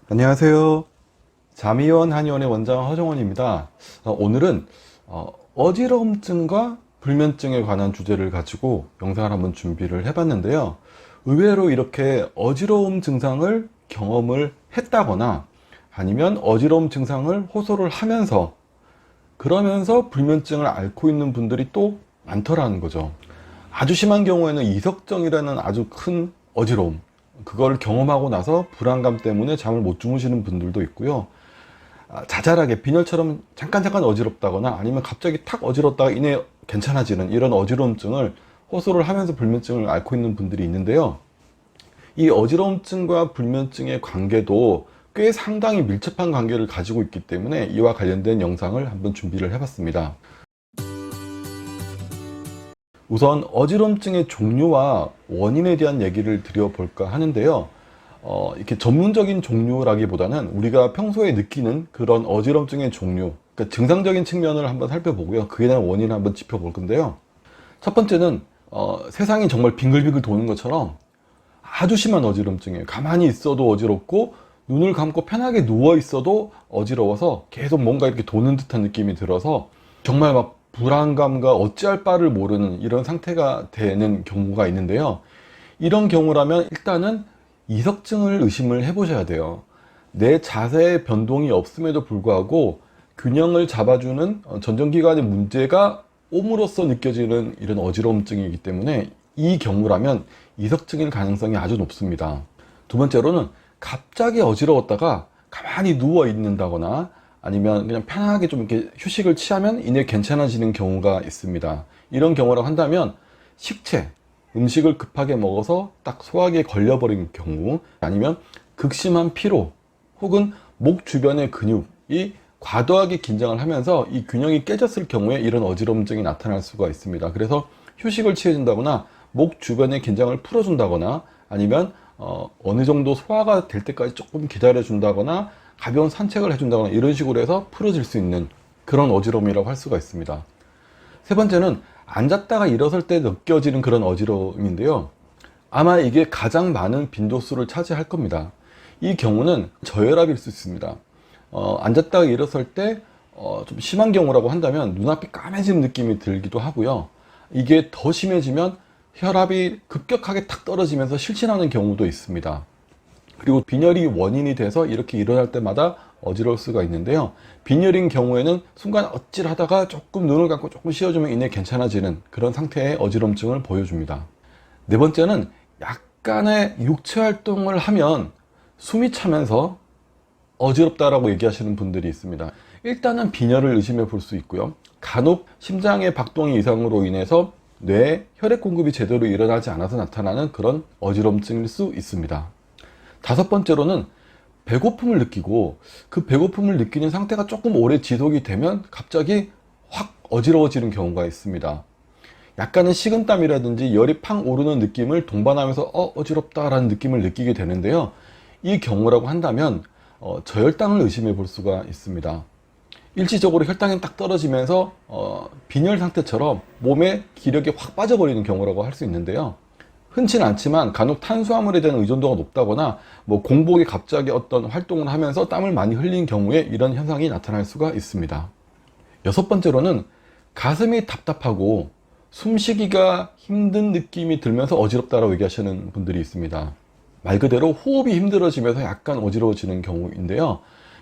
안녕하세요. 자미원 한의원의 원장 허정원입니다. 오늘은 어지러움증과 불면증에 관한 주제를 가지고 영상을 한번 준비를 해봤는데요. 의외로 이렇게 어지러움 증상을 경험을 했다거나 아니면 어지러움 증상을 호소를 하면서 그러면서 불면증을 앓고 있는 분들이 또 많더라는 거죠. 아주 심한 경우에는 이석증이라는 아주 큰 어지러움, 그걸 경험하고 나서 불안감 때문에 잠을 못 주무시는 분들도 있고요. 자잘하게 빈혈처럼 잠깐 어지럽다거나 아니면 갑자기 탁 어지럽다가 이내 괜찮아지는 이런 어지러움증을 호소를 하면서 불면증을 앓고 있는 분들이 있는데요. 이 어지러움증과 불면증의 관계도 꽤 상당히 밀접한 관계를 가지고 있기 때문에 이와 관련된 영상을 한번 준비를 해봤습니다. 우선 어지러움증의 종류와 원인에 대한 얘기를 드려볼까 하는데요. 이렇게 전문적인 종류라기보다는 우리가 평소에 느끼는 그런 어지러움증의 종류, 그러니까 증상적인 측면을 한번 살펴보고요. 그에 대한 원인을 한번 짚어볼 건데요. 첫 번째는 세상이 정말 빙글빙글 도는 것처럼 아주 심한 어지러움증이에요. 가만히 있어도 어지럽고 눈을 감고 편하게 누워 있어도 어지러워서 계속 뭔가 이렇게 도는 듯한 느낌이 들어서 정말 막 불안감과 어찌할 바를 모르는 이런 상태가 되는 경우가 있는데요. 이런 경우라면 일단은 이석증을 의심을 해 보셔야 돼요. 내 자세의 변동이 없음에도 불구하고 균형을 잡아주는 전정기관의 문제가 옴으로써 느껴지는 이런 어지러움증이기 때문에 이 경우라면 이석증일 가능성이 아주 높습니다. 두 번째로는 갑자기 어지러웠다가 가만히 누워 있는다거나 아니면 그냥 편하게 좀 이렇게 휴식을 취하면 이내 괜찮아지는 경우가 있습니다. 이런 경우라고 한다면 식체, 음식을 급하게 먹어서 딱 소화기에 걸려버린 경우, 아니면 극심한 피로 혹은 목 주변의 근육이 과도하게 긴장을 하면서 이 균형이 깨졌을 경우에 이런 어지러움증이 나타날 수가 있습니다. 그래서 휴식을 취해준다거나 목 주변의 긴장을 풀어준다거나 아니면 어느 정도 소화가 될 때까지 조금 기다려준다거나 가벼운 산책을 해준다거나 이런 식으로 해서 풀어질 수 있는 그런 어지러움이라고 할 수가 있습니다. 세 번째는 앉았다가 일어설 때 느껴지는 그런 어지러움인데요. 아마 이게 가장 많은 빈도수를 차지할 겁니다. 이 경우는 저혈압일 수 있습니다. 앉았다가 일어설 때 좀 심한 경우라고 한다면 눈앞이 까매지는 느낌이 들기도 하고요. 이게 더 심해지면 혈압이 급격하게 탁 떨어지면서 실신하는 경우도 있습니다. 그리고 빈혈이 원인이 돼서 이렇게 일어날 때마다 어지러울 수가 있는데요. 빈혈인 경우에는 순간 어찔하다가 조금 눈을 감고 조금 쉬어주면 이내 괜찮아지는 그런 상태의 어지럼증을 보여줍니다. 네 번째는 약간의 육체 활동을 하면 숨이 차면서 어지럽다라고 얘기하시는 분들이 있습니다. 일단은 빈혈을 의심해 볼 수 있고요. 간혹 심장의 박동의 이상으로 인해서 뇌에 혈액 공급이 제대로 일어나지 않아서 나타나는 그런 어지럼증일 수 있습니다. 다섯 번째로는 배고픔을 느끼고 그 배고픔을 느끼는 상태가 조금 오래 지속이 되면 갑자기 확 어지러워지는 경우가 있습니다. 약간의 식은땀이라든지 열이 팡 오르는 느낌을 동반하면서 어지럽다라는 느낌을 느끼게 되는데요. 이 경우라고 한다면 저혈당을 의심해 볼 수가 있습니다. 일시적으로 혈당이 딱 떨어지면서 빈혈 상태처럼 몸에 기력이 확 빠져버리는 경우라고 할 수 있는데요. 흔치는 않지만 간혹 탄수화물에 대한 의존도가 높다거나 공복에 갑자기 어떤 활동을 하면서 땀을 많이 흘린 경우에 이런 현상이 나타날 수가 있습니다. 여섯 번째로는 가슴이 답답하고 숨쉬기가 힘든 느낌이 들면서 어지럽다라고 얘기하시는 분들이 있습니다. 말 그대로 호흡이 힘들어지면서 약간 어지러워지는 경우인데요.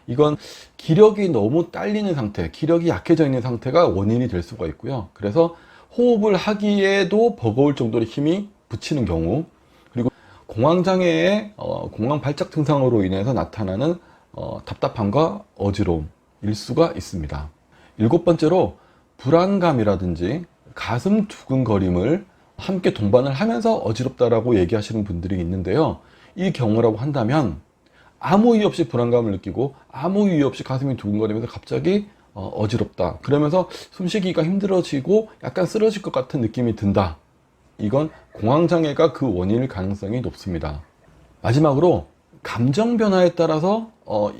이건 기력이 너무 딸리는 상태, 기력이 약해져 있는 상태가 원인이 될 수가 있고요. 그래서 호흡을 하기에도 버거울 정도로 힘이 붙이는 경우, 그리고 공황장애의 공황발작 증상으로 인해서 나타나는 답답함과 어지러움일 수가 있습니다. 일곱 번째로 불안감이라든지 가슴 두근거림을 함께 동반을 하면서 어지럽다라고 얘기하시는 분들이 있는데요. 이 경우라고 한다면 아무 이유 없이 불안감을 느끼고 아무 이유 없이 가슴이 두근거리면서 갑자기 어지럽다, 그러면서 숨쉬기가 힘들어지고 약간 쓰러질 것 같은 느낌이 든다, 이건 공황장애가 그 원인일 가능성이 높습니다. 마지막으로 감정 변화에 따라서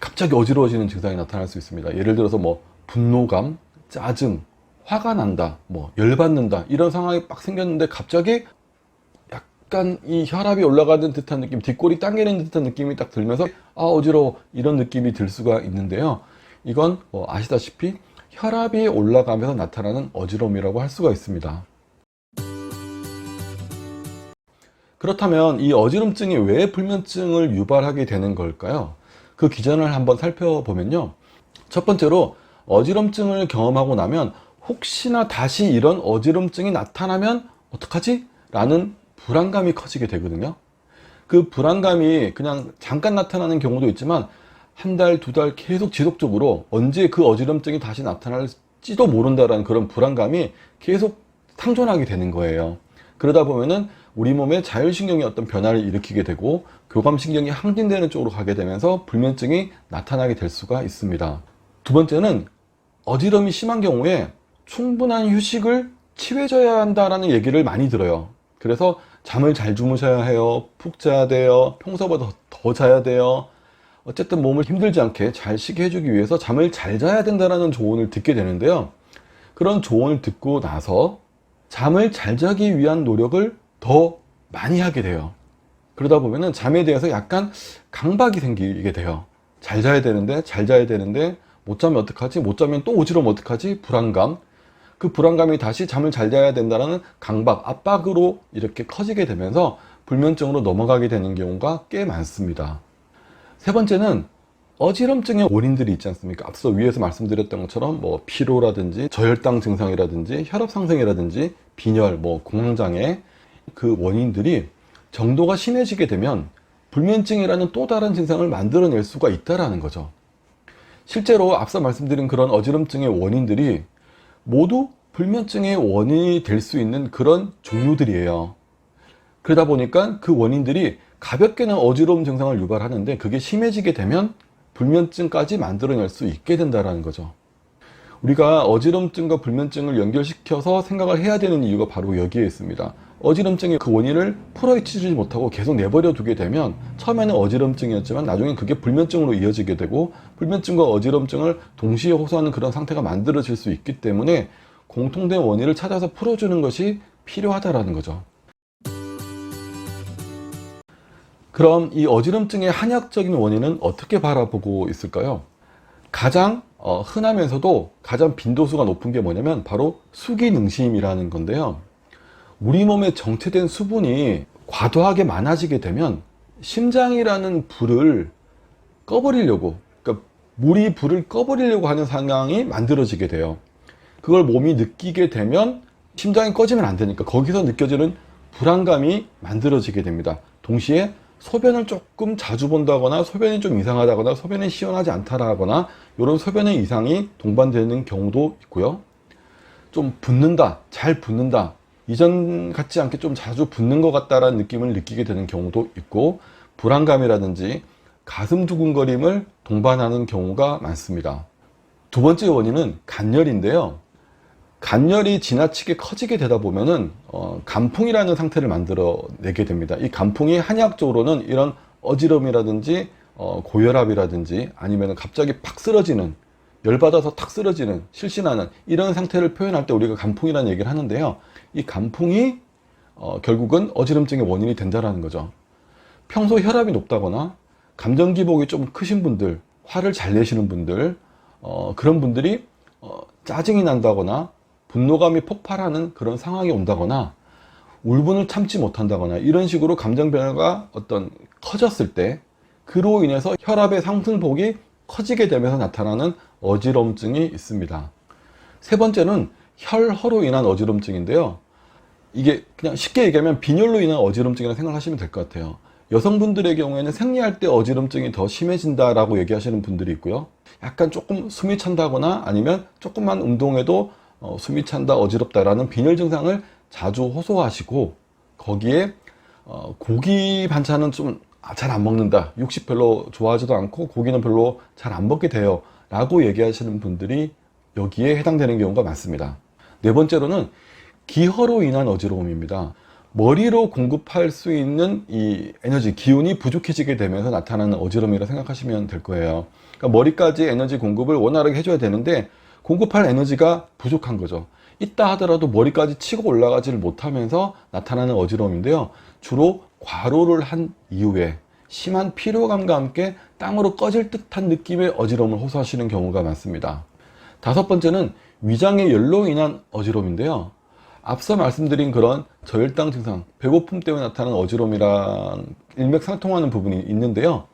갑자기 어지러워지는 증상이 나타날 수 있습니다. 예를 들어서 분노감, 짜증, 화가 난다, 열받는다, 이런 상황이 빡 생겼는데 갑자기 약간 이 혈압이 올라가는 듯한 느낌, 뒷골이 당기는 듯한 느낌이 딱 들면서 어지러워, 이런 느낌이 들 수가 있는데요. 이건 아시다시피 혈압이 올라가면서 나타나는 어지러움이라고 할 수가 있습니다. 그렇다면 이 어지럼증이 왜 불면증을 유발하게 되는 걸까요? 그 기전을 한번 살펴보면요. 첫 번째로 어지럼증을 경험하고 나면 혹시나 다시 이런 어지럼증이 나타나면 어떡하지? 라는 불안감이 커지게 되거든요. 그 불안감이 그냥 잠깐 나타나는 경우도 있지만 한 달, 두 달 계속 지속적으로 언제 그 어지럼증이 다시 나타날지도 모른다라는 그런 불안감이 계속 상존하게 되는 거예요. 그러다 보면은 우리 몸의 자율신경이 어떤 변화를 일으키게 되고 교감신경이 항진되는 쪽으로 가게 되면서 불면증이 나타나게 될 수가 있습니다. 두 번째는 어지럼이 심한 경우에 충분한 휴식을 취해줘야 한다라는 얘기를 많이 들어요. 그래서 잠을 잘 주무셔야 해요. 푹 자야 돼요. 평소보다 더 자야 돼요. 어쨌든 몸을 힘들지 않게 잘 쉬게 해주기 위해서 잠을 잘 자야 된다라는 조언을 듣게 되는데요. 그런 조언을 듣고 나서 잠을 잘 자기 위한 노력을 더 많이 하게 돼요. 그러다 보면은 잠에 대해서 약간 강박이 생기게 돼요. 잘 자야 되는데 못 자면 어떡하지? 못 자면 또 어지러우면 어떡하지? 불안감. 그 불안감이 다시 잠을 잘 자야 된다는 강박, 압박으로 이렇게 커지게 되면서 불면증으로 넘어가게 되는 경우가 꽤 많습니다. 세 번째는 어지럼증의 원인들이 있지 않습니까? 앞서 위에서 말씀드렸던 것처럼 피로라든지 저혈당 증상이라든지 혈압 상승이라든지 빈혈, 공황장애, 그 원인들이 정도가 심해지게 되면 불면증이라는 또 다른 증상을 만들어낼 수가 있다라는 거죠. 실제로 앞서 말씀드린 그런 어지럼증의 원인들이 모두 불면증의 원인이 될 수 있는 그런 종류들이에요. 그러다 보니까 그 원인들이 가볍게는 어지러움 증상을 유발하는데 그게 심해지게 되면 불면증까지 만들어낼 수 있게 된다는 거죠. 우리가 어지럼증과 불면증을 연결시켜서 생각을 해야 되는 이유가 바로 여기에 있습니다. 어지럼증의 그 원인을 풀어헤치지 못하고 계속 내버려 두게 되면 처음에는 어지럼증이었지만 나중에 그게 불면증으로 이어지게 되고 불면증과 어지럼증을 동시에 호소하는 그런 상태가 만들어질 수 있기 때문에 공통된 원인을 찾아서 풀어주는 것이 필요하다라는 거죠. 그럼 이 어지럼증의 한약적인 원인은 어떻게 바라보고 있을까요? 가장 흔하면서도 가장 빈도수가 높은 게 뭐냐면 바로 수기능심이라는 건데요. 우리 몸에 정체된 수분이 과도하게 많아지게 되면 심장이라는 불을 꺼버리려고, 그러니까 물이 불을 꺼버리려고 하는 상황이 만들어지게 돼요. 그걸 몸이 느끼게 되면 심장이 꺼지면 안 되니까 거기서 느껴지는 불안감이 만들어지게 됩니다. 동시에 소변을 조금 자주 본다거나 소변이 좀 이상하다거나 소변이 시원하지 않다라거나 이런 소변의 이상이 동반되는 경우도 있고요. 좀 붓는다, 잘 붓는다, 이전 같지 않게 좀 자주 붓는 것 같다라는 느낌을 느끼게 되는 경우도 있고 불안감이라든지 가슴 두근거림을 동반하는 경우가 많습니다. 두 번째 원인은 간열인데요. 간열이 지나치게 커지게 되다 보면은 간풍이라는 상태를 만들어내게 됩니다. 이 간풍이 한의학적으로는 이런 어지럼이라든지 고혈압이라든지 아니면 갑자기 팍 쓰러지는, 열받아서 탁 쓰러지는, 실신하는 이런 상태를 표현할 때 우리가 간풍이라는 얘기를 하는데요. 이 간풍이 결국은 어지럼증의 원인이 된다는 거죠. 평소 혈압이 높다거나 감정 기복이 좀 크신 분들, 화를 잘 내시는 분들, 그런 분들이 짜증이 난다거나 분노감이 폭발하는 그런 상황이 온다거나 울분을 참지 못한다거나 이런 식으로 감정 변화가 커졌을 때 그로 인해서 혈압의 상승폭이 커지게 되면서 나타나는 어지럼증이 있습니다. 세 번째는 혈허로 인한 어지럼증인데요. 이게 그냥 쉽게 얘기하면 빈혈로 인한 어지럼증이라고 생각하시면 될 것 같아요. 여성분들의 경우에는 생리할 때 어지럼증이 더 심해진다라고 얘기하시는 분들이 있고요. 약간 조금 숨이 찬다거나 아니면 조금만 운동해도 숨이 찬다, 어지럽다라는 빈혈 증상을 자주 호소하시고 거기에 고기 반찬은 좀 잘 안 먹는다, 육식 별로 좋아하지도 않고 고기는 별로 잘 안 먹게 돼요 라고 얘기하시는 분들이 여기에 해당되는 경우가 많습니다. 네 번째로는 기허로 인한 어지러움입니다. 머리로 공급할 수 있는 이 에너지, 기운이 부족해지게 되면서 나타나는 어지러움이라고 생각하시면 될 거예요. 그러니까 머리까지 에너지 공급을 원활하게 해줘야 되는데 공급할 에너지가 부족한 거죠. 있다 하더라도 머리까지 치고 올라가지를 못하면서 나타나는 어지러움인데요. 주로 과로를 한 이후에 심한 피로감과 함께 땅으로 꺼질 듯한 느낌의 어지러움을 호소하시는 경우가 많습니다. 다섯 번째는 위장의 열로 인한 어지러움인데요. 앞서 말씀드린 그런 저혈당 증상, 배고픔 때문에 나타나는 어지러움이랑 일맥상통하는 부분이 있는데요.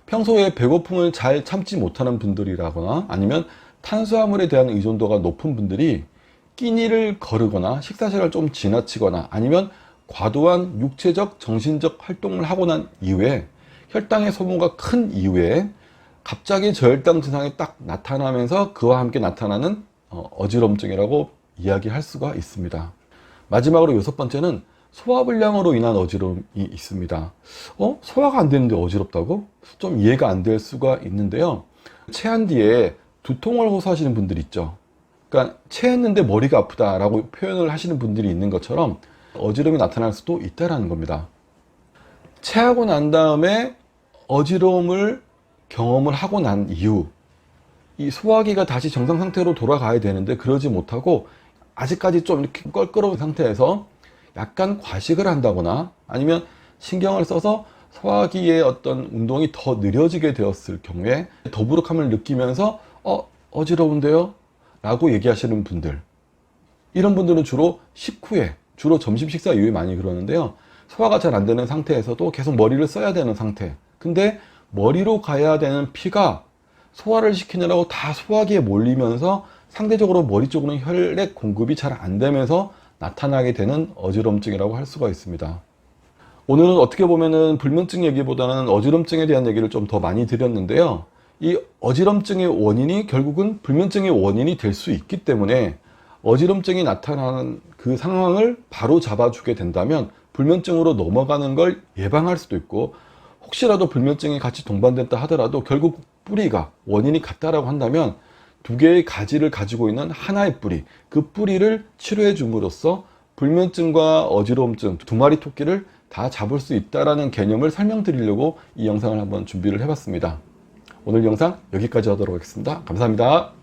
평소에 배고픔을 잘 참지 못하는 분들이라거나 아니면 탄수화물에 대한 의존도가 높은 분들이 끼니를 거르거나 식사 시간을 좀 지나치거나 아니면 과도한 육체적, 정신적 활동을 하고 난 이후에 혈당의 소모가 큰 이후에 갑자기 저혈당 증상이 딱 나타나면서 그와 함께 나타나는 어지럼증이라고 이야기할 수가 있습니다. 마지막으로 여섯 번째는 소화불량으로 인한 어지러움이 있습니다. 소화가 안 되는데 어지럽다고? 좀 이해가 안 될 수가 있는데요. 체한 뒤에 두통을 호소하시는 분들 있죠. 그러니까 체했는데 머리가 아프다라고 표현을 하시는 분들이 있는 것처럼 어지러움이 나타날 수도 있다는 겁니다. 체하고 난 다음에 어지러움을 경험을 하고 난 이후 이 소화기가 다시 정상 상태로 돌아가야 되는데 그러지 못하고 아직까지 좀 이렇게 껄끄러운 상태에서 약간 과식을 한다거나 아니면 신경을 써서 소화기의 어떤 운동이 더 느려지게 되었을 경우에 더부룩함을 느끼면서 어지러운데요? 라고 얘기하시는 분들, 이런 분들은 주로 식후에, 주로 점심 식사 이후에 많이 그러는데요. 소화가 잘 안 되는 상태에서도 계속 머리를 써야 되는 상태, 근데 머리로 가야 되는 피가 소화를 시키느라고 다 소화기에 몰리면서 상대적으로 머리 쪽으로는 혈액 공급이 잘 안 되면서 나타나게 되는 어지럼증이라고 할 수가 있습니다. 오늘은 어떻게 보면은 불면증 얘기보다는 어지럼증에 대한 얘기를 좀 더 많이 드렸는데요. 이 어지럼증의 원인이 결국은 불면증의 원인이 될 수 있기 때문에 어지럼증이 나타나는 그 상황을 바로 잡아주게 된다면 불면증으로 넘어가는 걸 예방할 수도 있고, 혹시라도 불면증이 같이 동반된다 하더라도 결국 뿌리가 원인이 같다라고 한다면 두 개의 가지를 가지고 있는 하나의 뿌리, 그 뿌리를 치료해 줌으로써 불면증과 어지러움증 두 마리 토끼를 다 잡을 수 있다는 개념을 설명드리려고 이 영상을 한번 준비를 해봤습니다. 오늘 영상 여기까지 하도록 하겠습니다. 감사합니다.